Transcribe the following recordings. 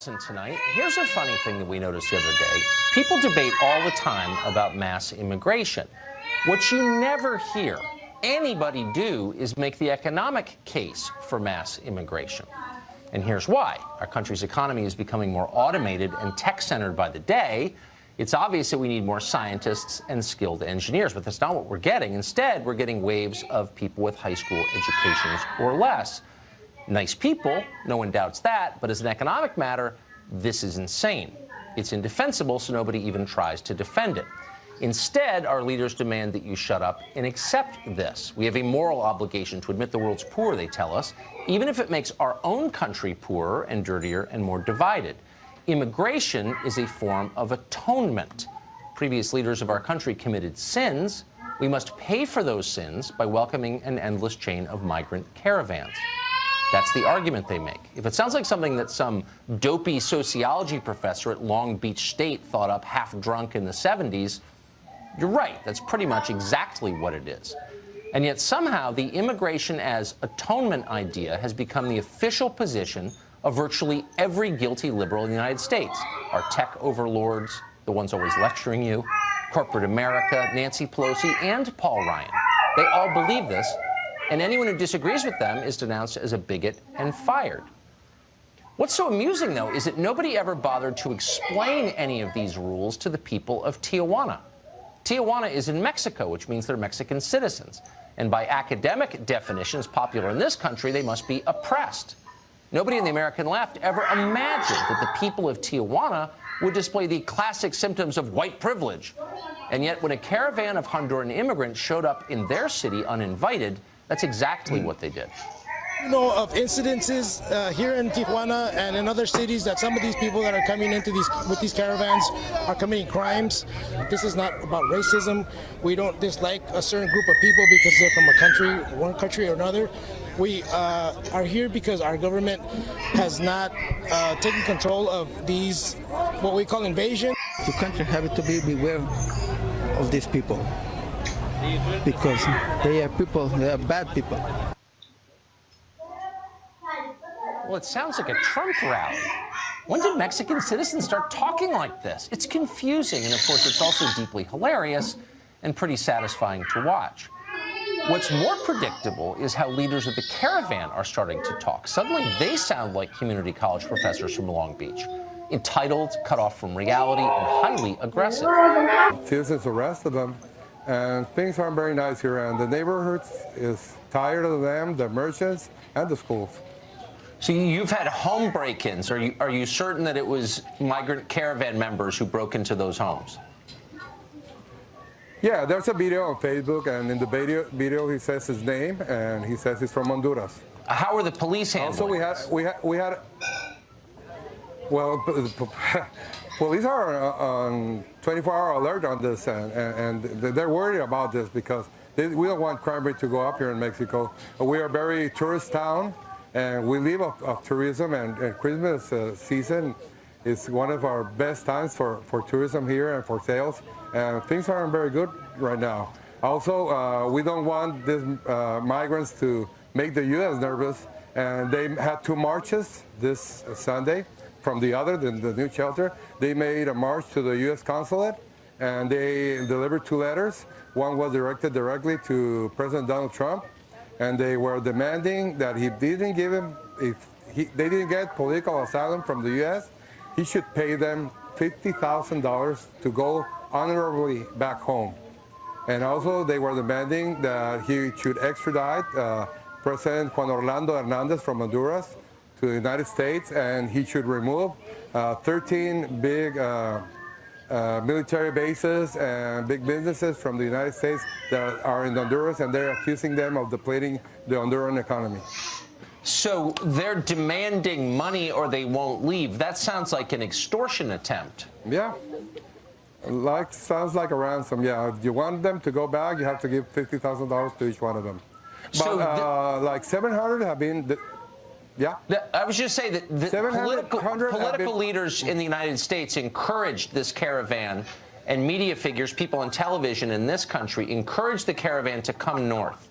Tonight. Here's a funny thing that we noticed the other day. People debate all the time about mass immigration. What you never hear anybody do is make the economic case for mass immigration. And here's why. Our country's economy is becoming more automated and tech-centered by the day. It's obvious that we need more scientists and skilled engineers, but that's not what we're getting. Instead, we're getting waves of people with high school educations or less. Nice people, no one doubts that, but as an economic matter, this is insane. It's indefensible, so nobody even tries to defend it. Instead, our leaders demand that you shut up and accept this. We have a moral obligation to admit the world's poor, they tell us, even if it makes our own country poorer and dirtier and more divided. Immigration is a form of atonement. Previous leaders of our country committed sins. We must pay for those sins by welcoming an endless chain of migrant caravans. That's the argument they make. If it sounds like something that some dopey sociology professor at Long Beach State thought up half drunk in the 70s, you're right. That's pretty much exactly what it is. And yet somehow the immigration as atonement idea has become the official position of virtually every guilty liberal in the United States. Our tech overlords, the ones always lecturing you, corporate America, Nancy Pelosi, and Paul Ryan. They all believe this. And anyone who disagrees with them is denounced as a bigot and fired. What's so amusing, though, is that nobody ever bothered to explain any of these rules to the people of Tijuana. Tijuana is in Mexico, which means they're Mexican citizens. And by academic definitions popular in this country, they must be oppressed. Nobody in the American left ever imagined that the people of Tijuana would display the classic symptoms of white privilege. And yet, when a caravan of Honduran immigrants showed up in their city uninvited, that's exactly what they did. You know of incidences here in Tijuana and in other cities that some of these people that are coming into these caravans are committing crimes. This is not about racism. We don't dislike a certain group of people because they're from a country, one country or another. We are here because our government has not taken control of these, what we call invasion. The country have to beware of these people, because they are people, they are bad people. Well, it sounds like a Trump rally. When did Mexican citizens start talking like this? It's confusing, and of course, it's also deeply hilarious and pretty satisfying to watch. What's more predictable is how leaders of the caravan are starting to talk. Suddenly, they sound like community college professors from Long Beach, entitled, cut off from reality, and highly aggressive. Citizens arrested them. And things aren't very nice here, and the neighborhoods is tired of them, the merchants, and the schools. So you've had home break-ins. Are you certain that it was migrant caravan members who broke into those homes? Yeah, there's a video on Facebook, and in the video he says his name, and he says he's from Honduras. How are the police handling Also, we had well, police are on 24-hour alert on this, and they're worried about this because we don't want crime rate to go up here in Mexico. We are a very tourist town, and we live off tourism, and Christmas season is one of our best times for tourism here and for sales, and things aren't very good right now. Also, we don't want these migrants to make the U.S. nervous, and they had 2 marches this Sunday. From the new shelter, they made a march to the U.S. consulate, and they delivered 2 letters. One was directed directly to President Donald Trump, and they were demanding that he didn't give him, if they didn't get political asylum from the U.S., he should pay them $50,000 to go honorably back home. And also they were demanding that he should extradite President Juan Orlando Hernandez from Honduras to the United States, and he should remove 13 big military bases and big businesses from the United States that are in Honduras, and they're accusing them of depleting the Honduran economy. So they're demanding money or they won't leave. That sounds like an extortion attempt. Yeah. Sounds like a ransom, yeah. If you want them to go back, you have to give $50,000 to each one of them. But So like 700 have been... Yeah. I was just saying that the political leaders in the United States encouraged this caravan, and media figures, people on television in this country, encouraged the caravan to come north.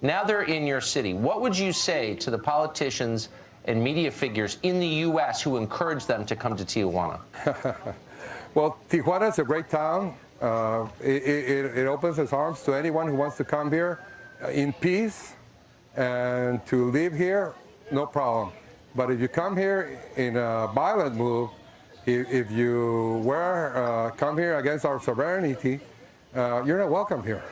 Now they're in your city. What would you say to the politicians and media figures in the U.S. who encourage them to come to Tijuana? Well, Tijuana is a great town. It opens its arms to anyone who wants to come here in peace and to live here, no problem. But if you come here in a violent move, if you come here against our sovereignty, you're not welcome here.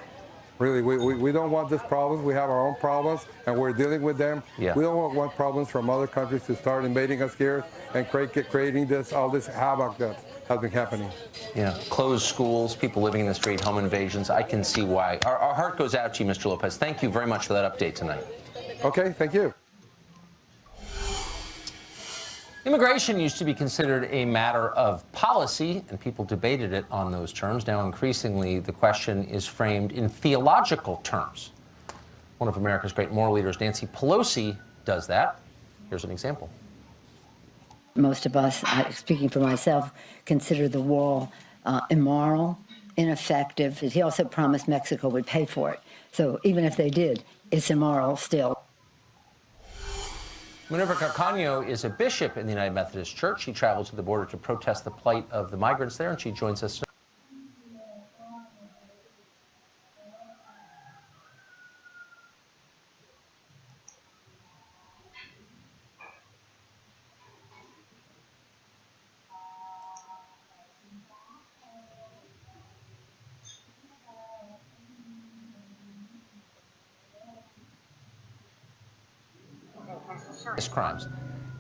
Really, we don't want these problems. We have our own problems, and we're dealing with them. Yeah. We don't want problems from other countries to start invading us here and creating all this havoc that has been happening. Yeah, closed schools, people living in the street, home invasions. I can see why. Our heart goes out to you, Mr. Lopez. Thank you very much for that update tonight. Okay, thank you. Immigration used to be considered a matter of policy, and people debated it on those terms. Now, increasingly, the question is framed in theological terms. One of America's great moral leaders, Nancy Pelosi, does that. Here's an example. Most of us, speaking for myself, consider the wall immoral, ineffective. He also promised Mexico would pay for it. So even if they did, it's immoral still. Minerva Carcano is a bishop in the United Methodist Church. She traveled to the border to protest the plight of the migrants there, and she joins us tonight. Crimes.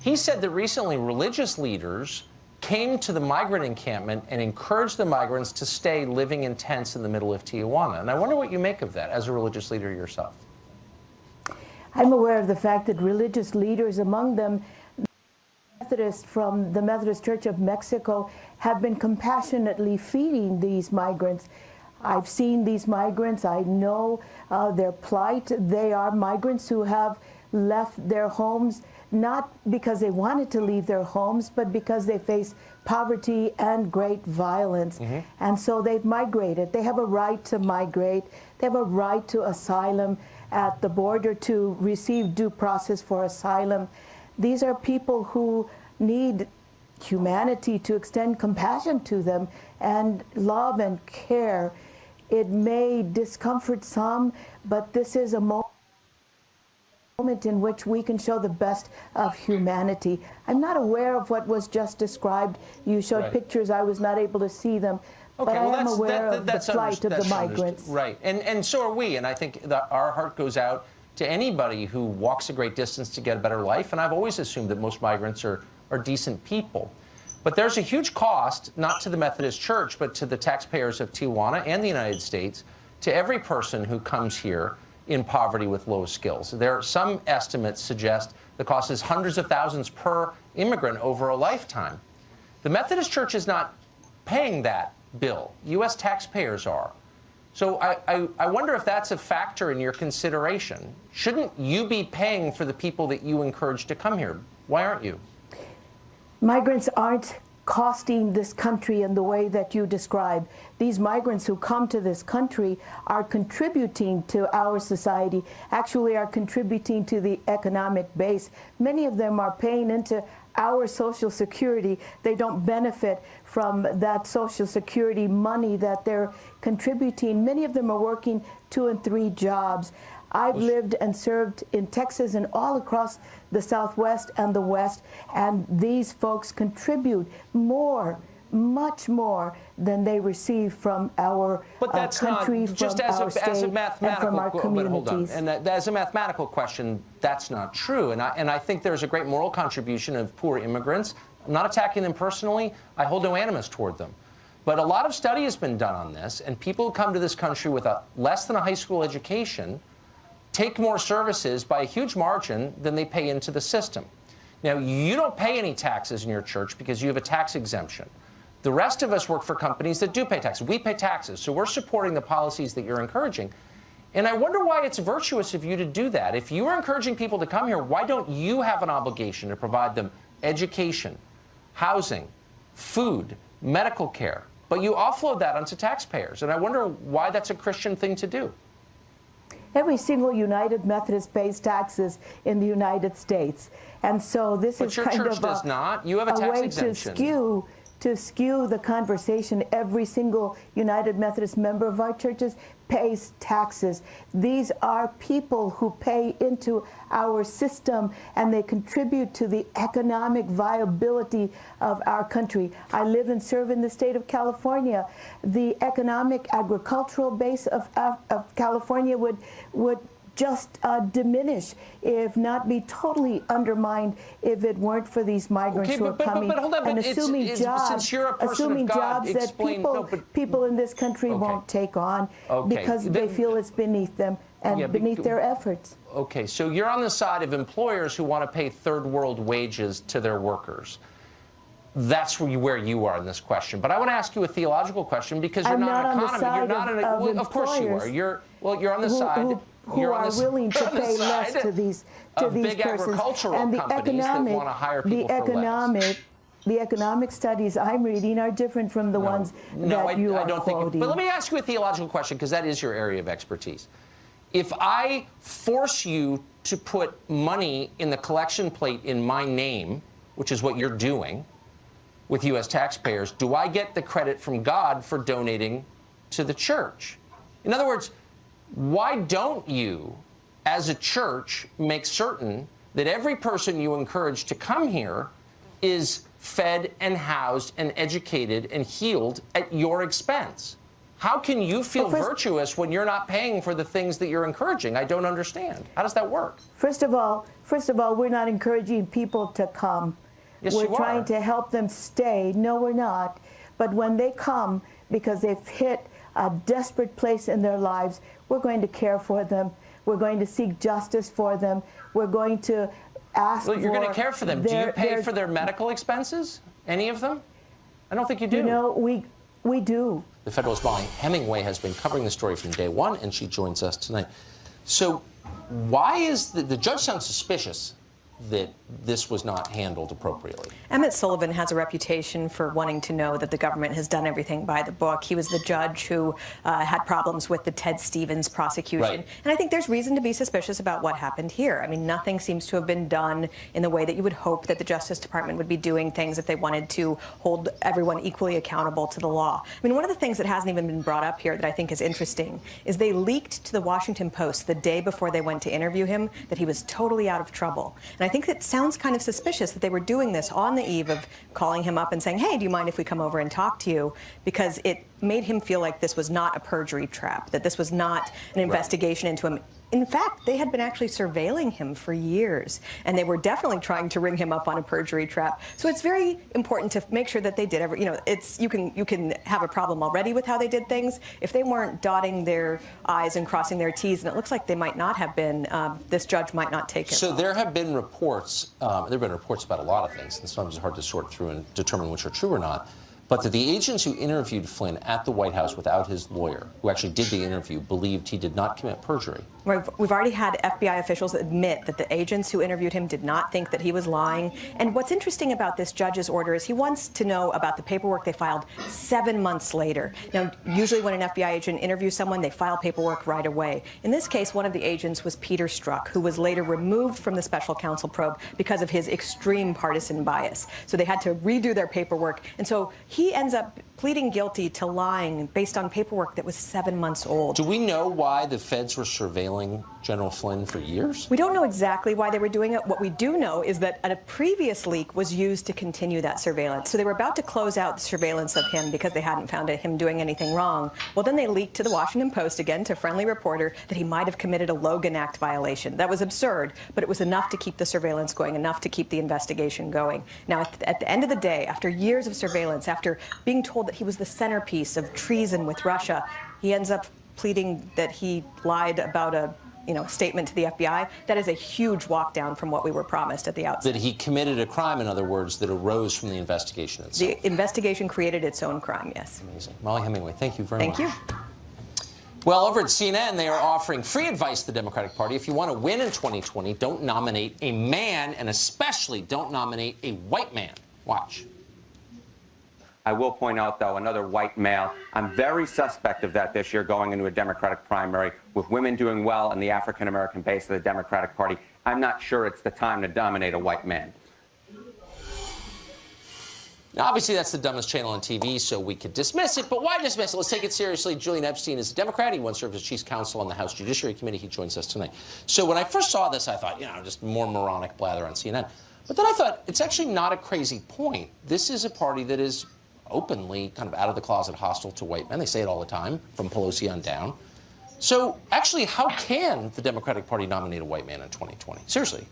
He said that recently religious leaders came to the migrant encampment and encouraged the migrants to stay living in tents in the middle of Tijuana. And I wonder what you make of that as a religious leader yourself. I'm aware of the fact that religious leaders, among them Methodists from the Methodist Church of Mexico, have been compassionately feeding these migrants. I've seen these migrants. I know their plight. They are migrants who have left their homes, not because they wanted to leave their homes, but because they face poverty and great violence. And so they've migrated. They have a right to migrate. They have a right to asylum at the border, to receive due process for asylum. These are people who need humanity to extend compassion to them and love and care. It may discomfort some, but this is a moment in which we can show the best of humanity. I'm not aware of what was just described. You showed pictures. I was not able to see them. Okay, but well, I am aware of the plight of the migrants. Right, and so are we. And I think that our heart goes out to anybody who walks a great distance to get a better life. And I've always assumed that most migrants are decent people. But there's a huge cost, not to the Methodist Church, but to the taxpayers of Tijuana and the United States, to every person who comes here in poverty with low skills. There are some estimates suggest the cost is hundreds of thousands per immigrant over a lifetime. The Methodist Church is not paying that bill. U.S. taxpayers are. So I wonder if that's a factor in your consideration. Shouldn't you be paying for the people that you encourage to come here? Why aren't you? Migrants aren't costing this country in the way that you describe. These migrants who come to this country are contributing to our society, actually are contributing to the economic base. Many of them are paying into our Social Security. They don't benefit from that Social Security money that they're contributing. Many of them are working 2 and 3 jobs. I've lived and served in Texas and all across the Southwest and the West, and these folks contribute more, much more than they receive from our country, from our state, and from our communities. And as a mathematical question, that's not true. And I think there's a great moral contribution of poor immigrants. I'm not attacking them personally. I hold no animus toward them. But a lot of study has been done on this, and people who come to this country with less than a high school education take more services by a huge margin than they pay into the system. Now, you don't pay any taxes in your church because you have a tax exemption. The rest of us work for companies that do pay taxes. We pay taxes, so we're supporting the policies that you're encouraging. And I wonder why it's virtuous of you to do that. If you are encouraging people to come here, why don't you have an obligation to provide them education, housing, food, medical care? But you offload that onto taxpayers. And I wonder why that's a Christian thing to do. Every single United Methodist pays taxes in the United States. And so this is kind of does not. You have a tax way exemption. to skew the conversation. Every single United Methodist member of our churches pays taxes. These are people who pay into our system, and they contribute to the economic viability of our country. I live and serve in the state of California. The economic agricultural base of California would just diminish, if not be totally undermined, if it weren't for these migrants who are coming and assuming jobs that people in this country won't take on because they feel it's beneath them and beneath their efforts. Okay, so you're on the side of employers who want to pay third world wages to their workers. That's where you are in this question. But I want to ask you a theological question, because you're not an economist. You're not an, well, of course you are. You're on the side who are willing to pay less to these big persons. agricultural And the companies that want to hire people for less. The economic studies I'm reading are different from the ones that you are quoting. But let me ask you a theological question, because that is your area of expertise. If I force you to put money in the collection plate in my name, which is what you're doing with U.S. taxpayers, do I get the credit from God for donating to the church? In other words, why don't you, as a church, make certain that every person you encourage to come here is fed and housed and educated and healed at your expense? How can you feel virtuous when you're not paying for the things that you're encouraging? I don't understand. How does that work? First of all, we're not encouraging people to come. Yes, we're you trying are. to help them stay. No, we're not. But when they come because they've hit a desperate place in their lives, we're going to care for them. We're going to seek justice for them. We're going to ask Well, you're going to care for them. Do you pay for their medical expenses? Any of them? I don't think you do. You know, we do. The Federalist Molly Hemingway has been covering the story from day one, and she joins us tonight. So why is the judge sounds suspicious that this was not handled appropriately? Emmett Sullivan has a reputation for wanting to know that the government has done everything by the book. He was the judge who had problems with the Ted Stevens prosecution. Right. And I think there's reason to be suspicious about what happened here. I mean, nothing seems to have been done in the way that you would hope that the Justice Department would be doing things if they wanted to hold everyone equally accountable to the law. I mean, one of the things that hasn't even been brought up here that I think is interesting is they leaked to the Washington Post the day before they went to interview him that he was totally out of trouble. And I think it sounds kind of suspicious that they were doing this on the eve of calling him up and saying, hey, do you mind if we come over and talk to you? Because it made him feel like this was not a perjury trap, that this was not an investigation into him. In fact, they had been actually surveilling him for years, and they were definitely trying to ring him up on a perjury trap. So it's very important to make sure that they did every, you know, you can have a problem already with how they did things. If they weren't dotting their I's and crossing their T's, and it looks like they might not have been, this judge might not take it. So there have been reports, about a lot of things, and sometimes it's hard to sort through and determine which are true or not, but that the agents who interviewed Flynn at the White House without his lawyer, who actually did the interview, believed he did not commit perjury. We've already had FBI officials admit that the agents who interviewed him did not think that he was lying. And what's interesting about this judge's order is he wants to know about the paperwork they filed 7 months later. Now, usually when an FBI agent interviews someone, they file paperwork right away. In this case, one of the agents was Peter Strzok, who was later removed from the special counsel probe because of his extreme partisan bias. So they had to redo their paperwork. And so he ends up pleading guilty to lying based on paperwork that was 7 months old. Do we know why the feds were surveilling General Flynn for years? We don't know exactly why they were doing it. What we do know is that a previous leak was used to continue that surveillance. So they were about to close out the surveillance of him because they hadn't found him doing anything wrong. Well, then they leaked to the Washington Post, again to Friendly Reporter, that he might have committed a Logan Act violation. That was absurd, but it was enough to keep the surveillance going, enough to keep the investigation going. Now, at the end of the day, after years of surveillance, after being told that he was the centerpiece of treason with Russia, he ends up pleading that he lied about a statement to the FBI. That is a huge walk down from what we were promised at the outset. That he committed a crime, in other words, that arose from the investigation itself. The investigation created its own crime, yes. Amazing. Molly Hemingway, thank you very much. Thank you. Well, over at CNN, they are offering free advice to the Democratic Party. If you want to win in 2020, don't nominate a man, and especially don't nominate a white man. Watch. I will point out, though, another white male. I'm very suspect of that this year going into a Democratic primary with women doing well in the African-American base of the Democratic Party. I'm not sure it's the time to dominate a white man. Now, obviously, that's the dumbest channel on TV, so we could dismiss it. But why dismiss it? Let's take it seriously. Julian Epstein is a Democrat. He once served as chief counsel on the House Judiciary Committee. He joins us tonight. So when I first saw this, I thought, just more moronic blather on CNN. But then I thought, it's actually not a crazy point. This is a party that is openly kind of out of the closet hostile to white men. They say it all the time, from Pelosi on down. So actually, how can the Democratic Party nominate a white man in 2020? Seriously.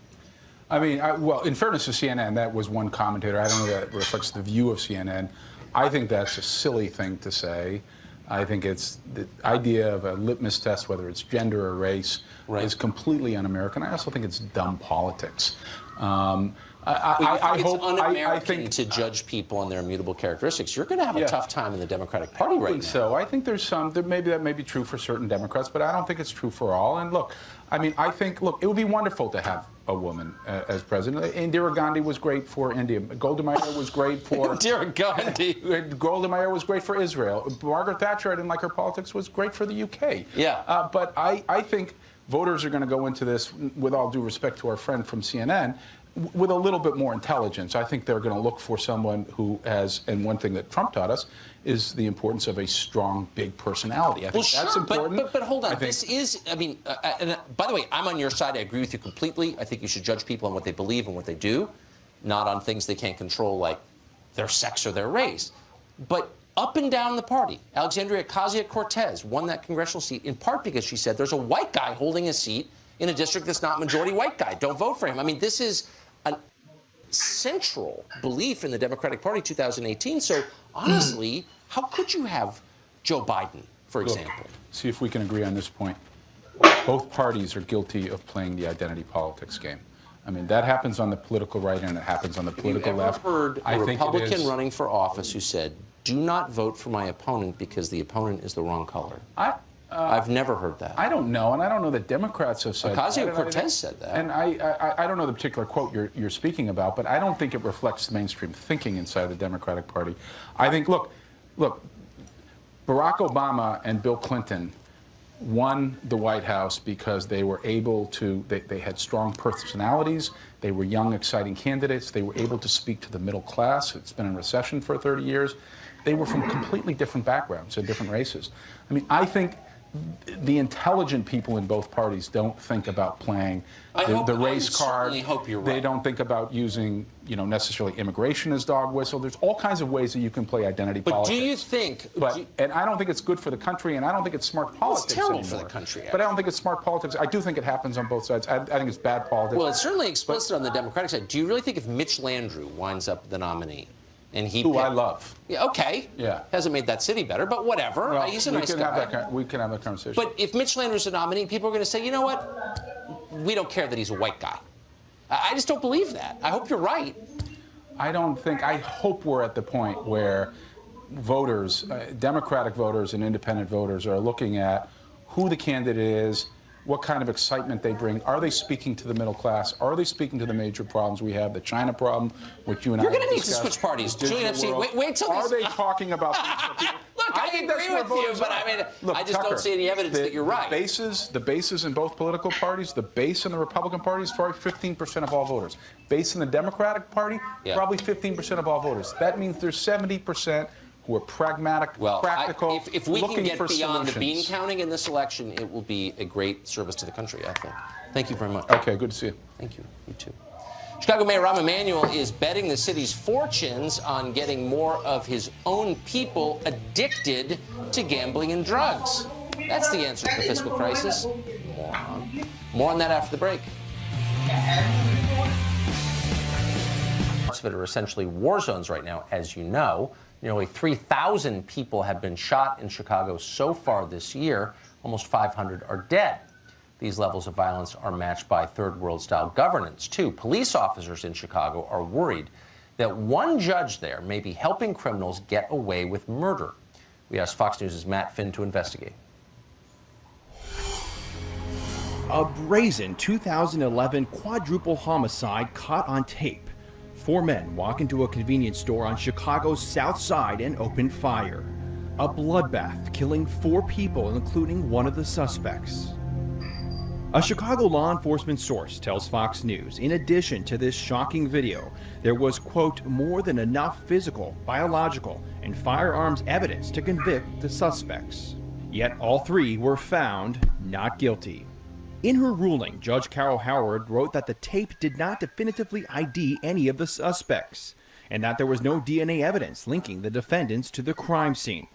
I mean, well, in fairness to CNN, that was one commentator. I don't know that reflects the view of CNN. I think that's a silly thing to say. I think it's the idea of a litmus test, whether it's gender or race, is completely un-American. I also think it's dumb politics. I hope it's un-American to judge people on their immutable characteristics. You're going to have a tough time in the Democratic Party right now. So I think there's some, maybe that may be true for certain Democrats, but I don't think it's true for all. And look, I mean, I think, look, it would be wonderful to have a woman as president. Indira Gandhi was great for India. Golda Meir was great for... Indira Gandhi. Golda Meir was great for Israel. Margaret Thatcher, I didn't like her politics, was great for the UK. Yeah. But I think voters are going to go into this, with all due respect to our friend from CNN, with a little bit more intelligence. I think they're going to look for someone who has, and one thing that Trump taught us is the importance of a strong, big personality. I think that's important. But hold on. This is, I mean, and by the way, I'm on your side. I agree with you completely. I think you should judge people on what they believe and what they do, not on things they can't control like their sex or their race. But up and down the party, Alexandria Ocasio-Cortez won that congressional seat in part because she said there's a white guy holding a seat in a district that's not majority white guy. Don't vote for him. I mean, this is a central belief in the Democratic Party 2018. So honestly, how could you have Joe Biden, for example? See if we can agree on this point. Both parties are guilty of playing the identity politics game. I mean, that happens on the political right and it happens on the political left. Have you ever heard a Republican running for office who said, do not vote for my opponent because the opponent is the wrong color? I've never heard that. I don't know, and I don't know that Democrats have said that. Ocasio-Cortez said that. And I don't know the particular quote you're speaking about, but I don't think it reflects mainstream thinking inside the Democratic Party. I think, look, Barack Obama and Bill Clinton won the White House because they were able to, they had strong personalities, they were young, exciting candidates, they were able to speak to the middle class. It's been in recession for 30 years. They were from completely different backgrounds and different races. I mean, I think the intelligent people in both parties don't think about playing the race card. I hope you're right. They don't think about using, necessarily immigration as dog whistle. There's all kinds of ways that you can play identity politics. But do you think... And I don't think it's good for the country, and I don't think it's smart politics It's terrible anymore. for the country. But I don't think it's smart politics. I do think it happens on both sides. I think it's bad politics. Well, it's certainly explicit on the Democratic side. Do you really think if Mitch Landrieu winds up the nominee, and who I love. Yeah, okay. Yeah. Hasn't made that city better, but whatever. Well, He's a nice guy. We can have that conversation. But if Mitch Landrieu's a nominee, people are going to say, you know what? We don't care that he's a white guy. I just don't believe that. I hope you're right. I hope we're at the point where voters, Democratic voters and independent voters are looking at who the candidate is, what kind of excitement they bring. Are they speaking to the middle class? Are they speaking to the major problems we have? The China problem, which you and I You're going to need to switch parties. Julian Epstein, wait till Are they talking about things that people... Look, I agree with you, but I mean, Look, I just Tucker, don't see any evidence that you're right. The bases in both political parties, the base in the Republican Party is probably 15% of all voters. Base in the Democratic Party, probably 15% of all voters. That means there's 70% who are pragmatic, practical, if we looking can get for beyond solutions. the bean counting in this election, it will be a great service to the country, I think. Thank you very much. Okay, good to see you. Thank you. You too. Chicago Mayor Rahm Emanuel is betting the city's fortunes on getting more of his own people addicted to gambling and drugs. That's the answer to the fiscal crisis. More on that after the break. Parts of it are essentially war zones right now, as you know. Nearly 3,000 people have been shot in Chicago so far this year. Almost 500 are dead. These levels of violence are matched by third world style governance, too. Police officers in Chicago are worried that one judge there may be helping criminals get away with murder. We asked Fox News' Matt Finn to investigate. A brazen 2011 quadruple homicide caught on tape. 4 men walk into a convenience store on Chicago's South Side and open fire. A bloodbath killing 4 people, including one of the suspects. A Chicago law enforcement source tells Fox News, in addition to this shocking video, there was, quote, more than enough physical, biological, and firearms evidence to convict the suspects. Yet all 3 were found not guilty. In her ruling, Judge Carol Howard wrote that the tape did not definitively ID any of the suspects, and that there was no DNA evidence linking the defendants to the crime scene.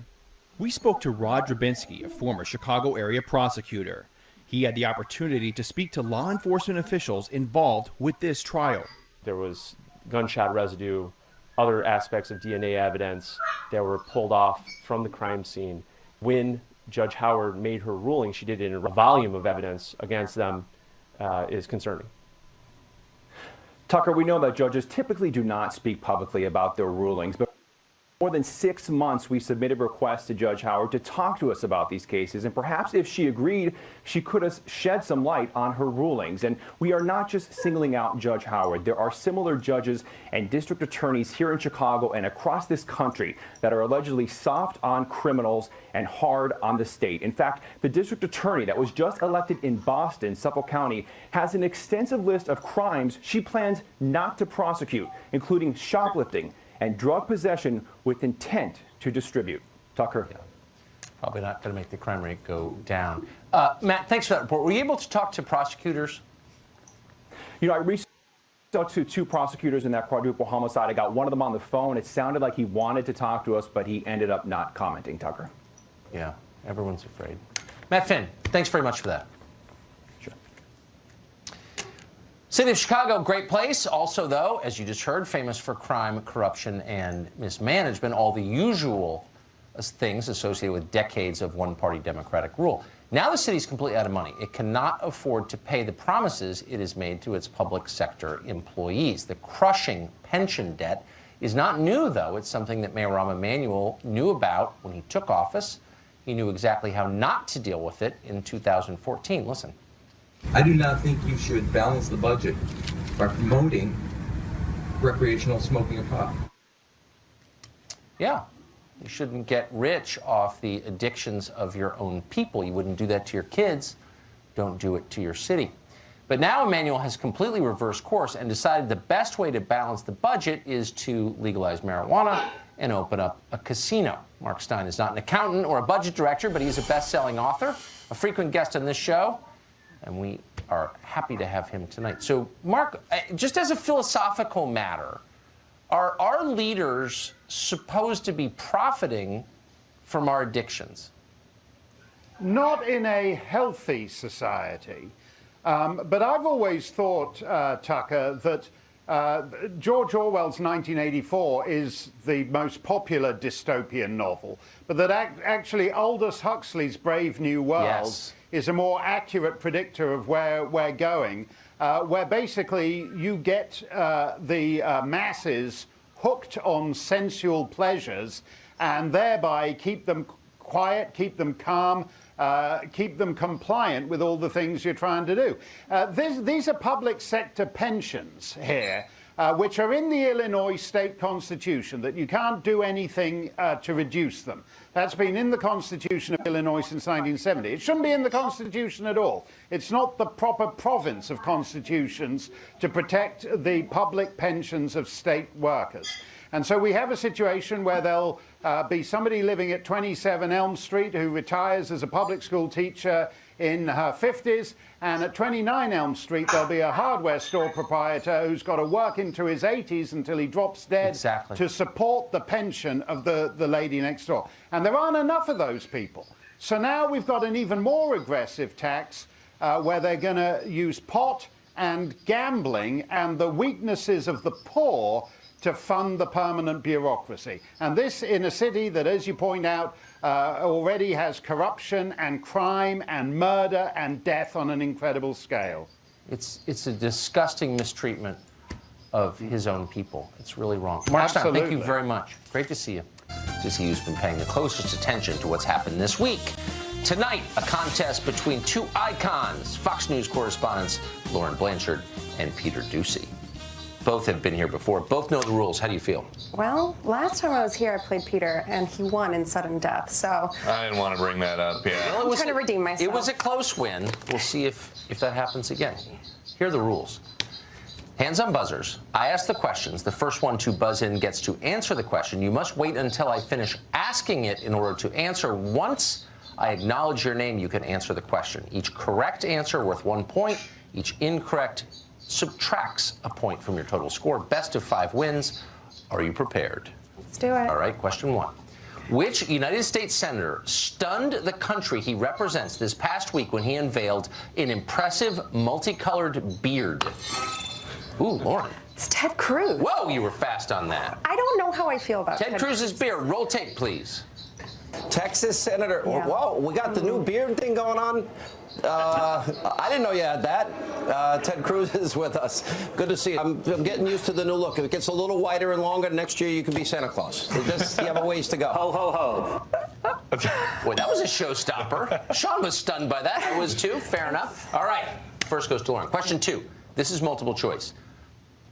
We spoke to Rod Drabinski, a former Chicago area prosecutor. He had the opportunity to speak to law enforcement officials involved with this trial. There was gunshot residue, other aspects of DNA evidence that were pulled off from the crime scene. When Judge Howard made her ruling, she did it in a volume of evidence against them is concerning. Tucker, we know that judges typically do not speak publicly about their rulings, but for more than 6 months we submitted requests to Judge Howard to talk to us about these cases, and perhaps if she agreed, she could have shed some light on her rulings. And we are not just singling out Judge Howard. There are similar judges and district attorneys here in Chicago and across this country that are allegedly soft on criminals and hard on the state. In fact, the district attorney that was just elected in Boston, Suffolk County, has an extensive list of crimes she plans not to prosecute, including shoplifting and drug possession with intent to distribute. Tucker. Yeah. Probably not going to make the crime rate go down. Matt, thanks for that report. Were you able to talk to prosecutors? You know, I reached out to 2 prosecutors in that quadruple homicide. I got one of them on the phone. It sounded like he wanted to talk to us, but he ended up not commenting, Tucker. Yeah, everyone's afraid. Matt Finn, thanks very much for that. Sure. City of Chicago, great place. Also, though, as you just heard, famous for crime, corruption, and mismanagement, all the usual things associated with decades of one-party Democratic rule. Now the city's completely out of money. It cannot afford to pay the promises it has made to its public sector employees. The crushing pension debt is not new, though. It's something that Mayor Rahm Emanuel knew about when he took office. He knew exactly how not to deal with it in 2014. Listen. I do not think you should balance the budget by promoting recreational smoking of pot. Yeah, you shouldn't get rich off the addictions of your own people. You wouldn't do that to your kids. Don't do it to your city. But now Emanuel has completely reversed course and decided the best way to balance the budget is to legalize marijuana and open up a casino. Mark Stein is not an accountant or a budget director, but he's a best-selling author, a frequent guest on this show, and we are happy to have him tonight. So, Mark, just as a philosophical matter, are our leaders supposed to be profiting from our addictions? Not in a healthy society. But I've always thought, Tucker, that George Orwell's 1984 is the most popular dystopian novel, but that actually Aldous Huxley's Brave New World is a more accurate predictor of where we're going, where basically you get the masses hooked on sensual pleasures and thereby keep them quiet, keep them calm, keep them compliant with all the things you're trying to do. These are public sector pensions here, which are in the Illinois state constitution, that you can't do anything to reduce them. That's been in the Constitution of Illinois since 1970. It shouldn't be in the Constitution at all. It's not the proper province of constitutions to protect the public pensions of state workers. And so we have a situation where there'll be somebody living at 27 Elm Street who retires as a public school teacher in her 50s, and at 29 Elm Street there'll be a hardware store proprietor who's got to work into his 80s until he drops dead to support the pension of the lady next door. And there aren't enough of those people. So now we've got an even more aggressive tax where they're going to use pot and gambling and the weaknesses of the poor to fund the permanent bureaucracy. And this in a city that, as you point out, already has corruption and crime and murder and death on an incredible scale. It's a disgusting mistreatment of his own people. It's really wrong. Mark Stein, thank you very much. Great to see you. To see who's been paying the closest attention to what's happened this week. Tonight, a contest between 2 icons, Fox News correspondents Lauren Blanchard and Peter Doocy. both have been here before. Both know the rules. How do you feel? Well, last time I was here, I played Peter, and he won in sudden death, so... I didn't want to bring that up, yeah. Well, I'm trying to redeem myself. It was a close win. We'll see if that happens again. Here are the rules. Hands on buzzers. I ask the questions. The first one to buzz in gets to answer the question. You must wait until I finish asking it in order to answer. Once I acknowledge your name, you can answer the question. Each correct answer worth 1 point. Each incorrect subtracts a point from your total score. Best of 5 wins. Are you prepared? Let's do it. All right, question 1. Which United States senator stunned the country he represents this past week when he unveiled an impressive multicolored beard? Ooh, Lauren. It's Ted Cruz. Whoa, you were fast on that. I don't know how I feel about Ted Cruz's beard. Roll tape, please. Texas Senator. Yeah. Whoa, we got the new beard thing going on. I didn't know you had that. Ted Cruz is with us. Good to see you. I'm getting used to the new look. If it gets a little wider and longer, next year you can be Santa Claus. You have a ways to go. Ho, ho, ho. Boy, that was a showstopper. Sean was stunned by that. I was too. Fair enough. All right. First goes to Lauren. Question 2. This is multiple choice.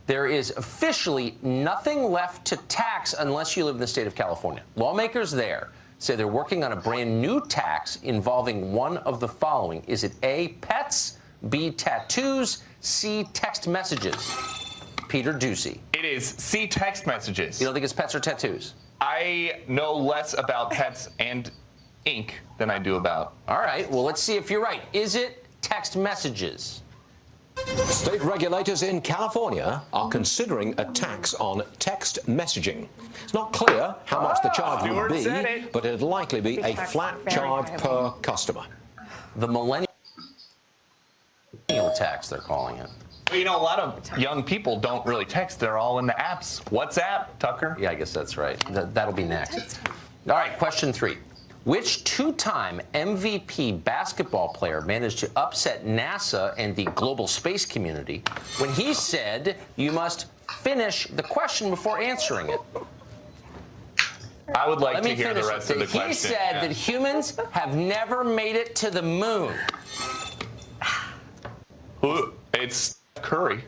There is officially nothing left to tax unless you live in the state of California. Lawmakers there say they're working on a brand new tax involving one of the following. Is it A, pets, B, tattoos, C, text messages? Peter Ducey. It is C, text messages. You don't think it's pets or tattoos? I know less about pets and ink than I do about. All right, well, let's see if you're right. Is it text messages? State regulators in California are considering a tax on text messaging. It's not clear how much the charge would be, but it'd likely be a flat charge per customer. The millennial tax, they're calling it. Well, you know, a lot of young people don't really text. They're all in the apps. WhatsApp, Tucker. Yeah, I guess that's right. That'll be next. All right, question 3. Which 2-time MVP basketball player managed to upset NASA and the global space community when he said you must finish the question before answering it? I would like to hear the rest of the question. He said that humans have never made it to the moon. It's Curry.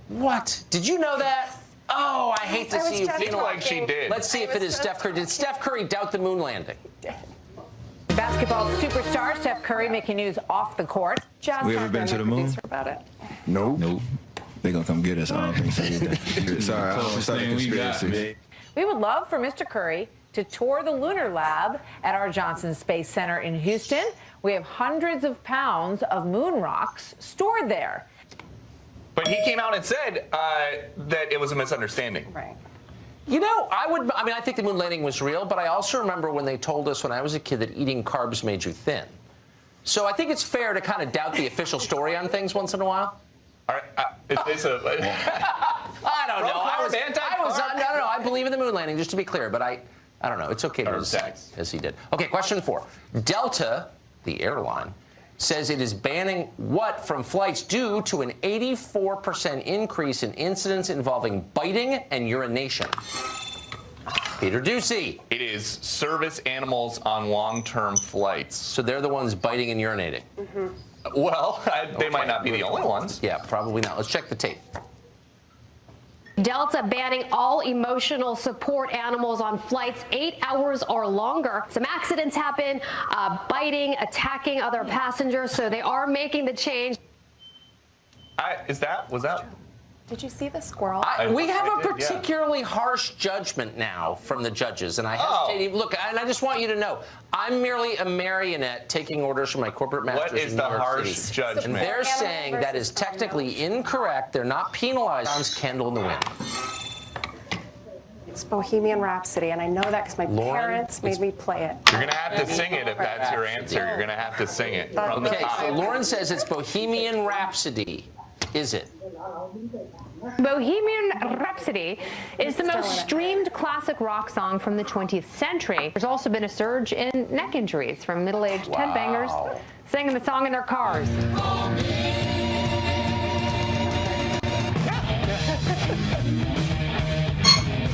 What? Did you know that? Oh, I hate to see you feel like she did. Let's see if it is Steph Curry. Did Steph Curry doubt the moon landing? Basketball superstar Steph Curry making news off the court. We ever been to the moon? About it. Nope. They're going to come get us. I don't think so either. Sorry, I don't start a conspiracy. We would love for Mr. Curry to tour the lunar lab at our Johnson Space Center in Houston. We have hundreds of pounds of moon rocks stored there. But he came out and said that it was a misunderstanding. Right. You know, I think the moon landing was real, but I also remember when they told us when I was a kid that eating carbs made you thin. So I think it's fair to kind of doubt the official story on things once in a while. All right, is this a... I don't know. I believe in the moon landing, just to be clear, but I don't know. It's okay to say, as he did. Okay, question 4. Delta, the airline, says it is banning what from flights due to an 84% increase in incidents involving biting and urination? Peter Ducey. It is service animals on long-term flights. So they're the ones biting and urinating? Mm-hmm. Well, they might not be the only ones. Yeah, probably not. Let's check the tape. Delta banning all emotional support animals on flights 8 hours or longer. Some accidents happen, biting, attacking other passengers, so they are making the change. Was that? Did you see the squirrel? We have a particularly harsh judgment now from the judges, and I hesitate. Look, and I just want you to know, I'm merely a marionette taking orders from my corporate masters. What is the harsh judgment? And they're saying that is technically incorrect. They're not penalized. Candle in the wind. It's Bohemian Rhapsody, and I know that because my parents made me play it. You're going to have to sing it if that's your answer. You're going to have to sing it from the top. So Lauren says it's Bohemian Rhapsody. Is it? Bohemian Rhapsody is the most streamed classic rock song from the 20th century. There's also been a surge in neck injuries from middle-aged headbangers singing the song in their cars.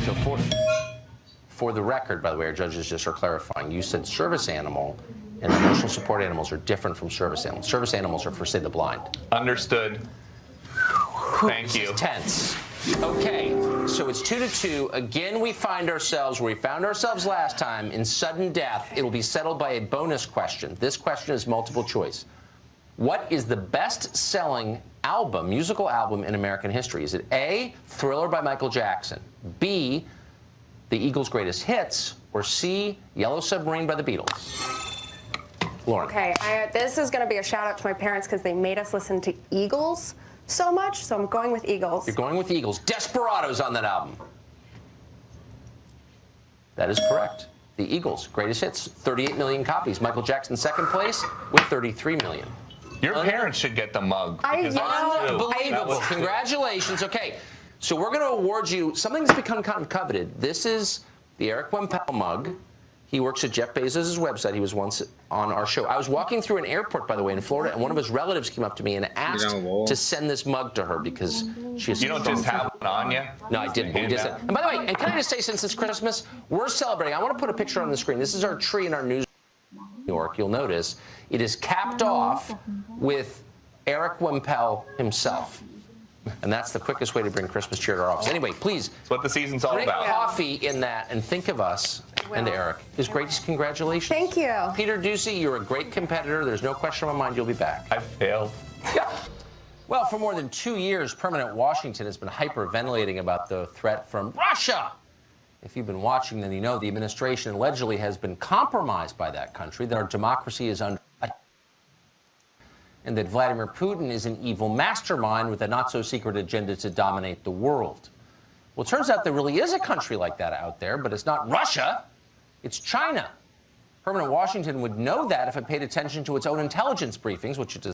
So for the record, by the way, our judges just are clarifying. You said service animal and emotional support animals are different from service animals. Service animals are for, say, the blind. Understood. Thank you. Tense. Okay, so it's 2-2. Again, we find ourselves where we found ourselves last time, in sudden death. It'll be settled by a bonus question. This question is multiple choice. What is the best-selling album, musical album in American history? Is it A, Thriller by Michael Jackson, B, The Eagles' Greatest Hits, or C, Yellow Submarine by the Beatles? Lauren. Okay, this is going to be a shout-out to my parents because they made us listen to Eagles so much, so I'm going with Eagles. You're going with the Eagles. Desperado's on that album. That is correct. The Eagles' Greatest Hits, 38 million copies. Michael Jackson, second place with 33 million. Your parents should get the mug. Unbelievable. Congratulations. Okay, so we're going to award you something that's become kind of coveted. This is the Eric Wempel mug. He works at Jeff Bezos' website. He was once on our show. I was walking through an airport, by the way, in Florida, and one of his relatives came up to me and asked to send this mug to her because she has. You don't just have one on you? No, I didn't. We just, and by the way, and can I just say, since it's Christmas, we're celebrating. I want to put a picture on the screen. This is our tree in our news. New York, you'll notice it is capped off with Eric Wempel himself. And that's the quickest way to bring Christmas cheer to our office. Anyway, please. That's what the season's all drink about. coffee in that and think of us and Eric. His greatest congratulations. Thank you. Peter Ducey, you're a great competitor. There's no question in my mind you'll be back. I failed. Yeah. Well, for more than 2 years, Permanent Washington has been hyperventilating about the threat from Russia. If you've been watching, then you know the administration allegedly has been compromised by that country, that our democracy is under attack, and that Vladimir Putin is an evil mastermind with a not-so-secret agenda to dominate the world. Well, it turns out there really is a country like that out there, but it's not Russia, it's China. Permanent Washington would know that if it paid attention to its own intelligence briefings, which it does